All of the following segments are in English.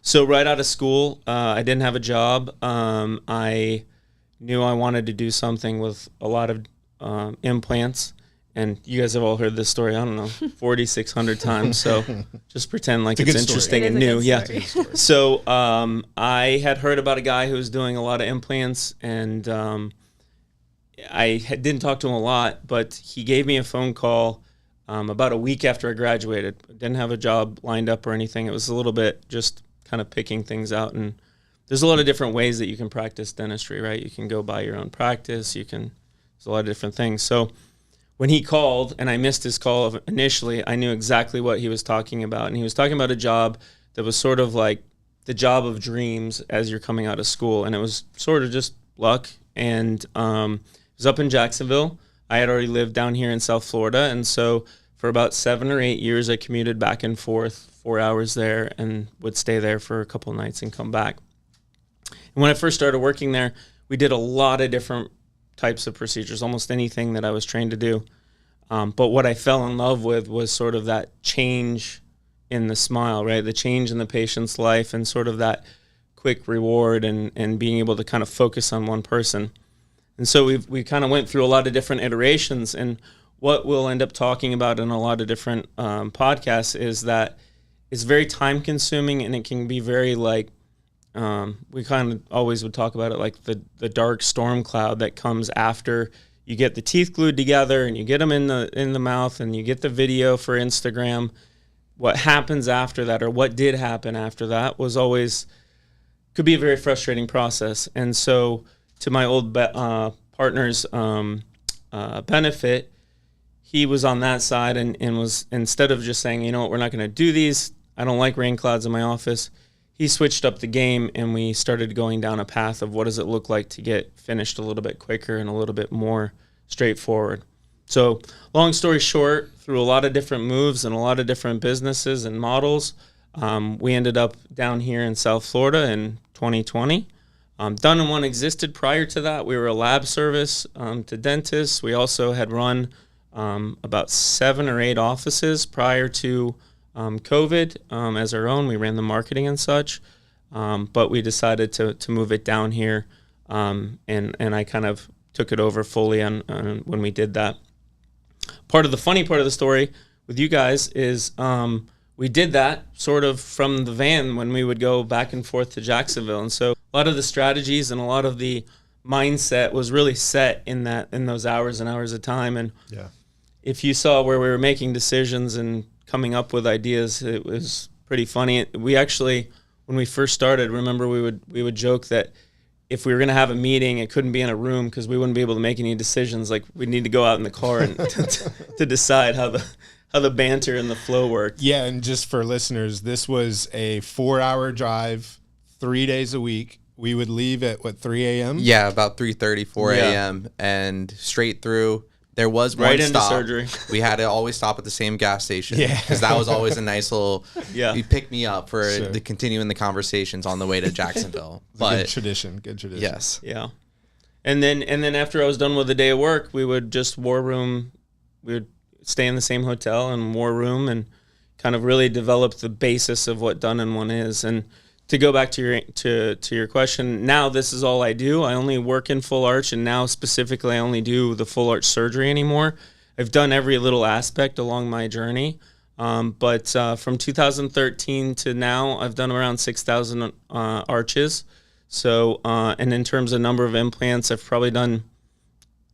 So right out of school, I didn't have a job. I knew I wanted to do something with a lot of implants. And you guys have all heard this story, I don't know, 4,600 times. So just pretend like it's interesting and new. Yeah. So I had heard about a guy who was doing a lot of implants, and didn't talk to him a lot, but he gave me a phone call about a week after I graduated. I didn't have a job lined up or anything. It was a little bit just kind of picking things out. And there's a lot of different ways that you can practice dentistry, right? You can go buy your own practice. There's a lot of different things. So when he called, and I missed his call initially, I knew exactly what he was talking about. And he was talking about a job that was sort of like the job of dreams as you're coming out of school. And it was sort of just luck. And it was up in Jacksonville. I had already lived down here in South Florida. And so for about 7 or 8 years, I commuted back and forth, 4 hours there, and would stay there for a couple of nights and come back. And when I first started working there, we did a lot of different types of procedures, almost anything that I was trained to do. But what I fell in love with was sort of that change in the smile, right? The change in the patient's life, and sort of that quick reward, and being able to kind of focus on one person. And so we kind of went through a lot of different iterations. And what we'll end up talking about in a lot of different podcasts is that it's very time consuming, and it can be very like, we kind of always would talk about it like the dark storm cloud that comes after you get the teeth glued together and you get them in the mouth and you get the video for Instagram. What happens after that, or what did happen after that, was always could be a very frustrating process. And so to my old partner's benefit, he was on that side and was, instead of just saying, you know what, we're not going to do these, I don't like rain clouds in my office, he switched up the game, and we started going down a path of what does it look like to get finished a little bit quicker and a little bit more straightforward. So long story short, through a lot of different moves and a lot of different businesses and models, we ended up down here in South Florida in 2020. Dun & One existed prior to that. We were a lab service to dentists. We also had run about 7 or 8 offices prior to COVID as our own. We ran the marketing and such, but we decided to move it down here, and I kind of took it over fully on when we did that. The funny part of the story with you guys is we did that sort of from the van when we would go back and forth to Jacksonville, and so a lot of the strategies and a lot of the mindset was really set in those hours and hours of time. And if you saw where we were making decisions and coming up with ideas, it was pretty funny. We actually, when we first started, remember we would joke that if we were going to have a meeting, it couldn't be in a room because we wouldn't be able to make any decisions. Like, we'd need to go out in the car and to decide how the banter and the flow worked. Yeah, and just for listeners, this was a 4-hour drive, 3 days a week. We would leave at, 3 a.m.? Yeah, about 3:30, 4 a.m., and straight through. There was one right stop. Into surgery. We had to always stop at the same gas station because that was always a nice little. You pick me up for the continuing the conversations on the way to Jacksonville. But good tradition. Yes. Yeah. And then after I was done with the day of work, we would just war room. We would stay in the same hotel and war room and kind of really develop the basis of what Dun & One is. And to go back to your question, now this is all I do. I only work in full arch, and now specifically I only do the full arch surgery anymore. I've done every little aspect along my journey, but from 2013 to now, I've done around 6,000 arches. So, and in terms of number of implants, I've probably done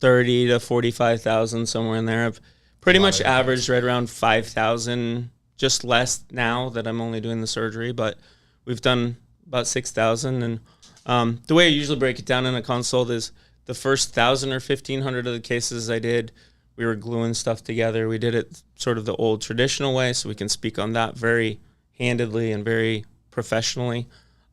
30 to 45,000, somewhere in there. I've pretty much averaged right around 5,000, just less now that I'm only doing the surgery, but we've done about 6,000. And the way I usually break it down in a consult is the first 1,000 or 1,500 of the cases I did, we were gluing stuff together. We did it sort of the old traditional way, so we can speak on that very handedly and very professionally.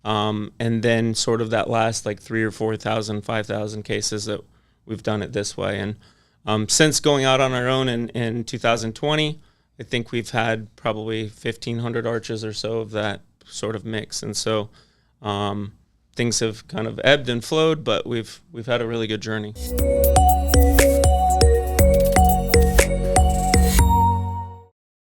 And then sort of that last like 3,000 or 4,000, 5,000 cases that we've done it this way. And since going out on our own in 2020, I think we've had probably 1,500 arches or so of that sort of mix. And so things have kind of ebbed and flowed, but we've had a really good journey.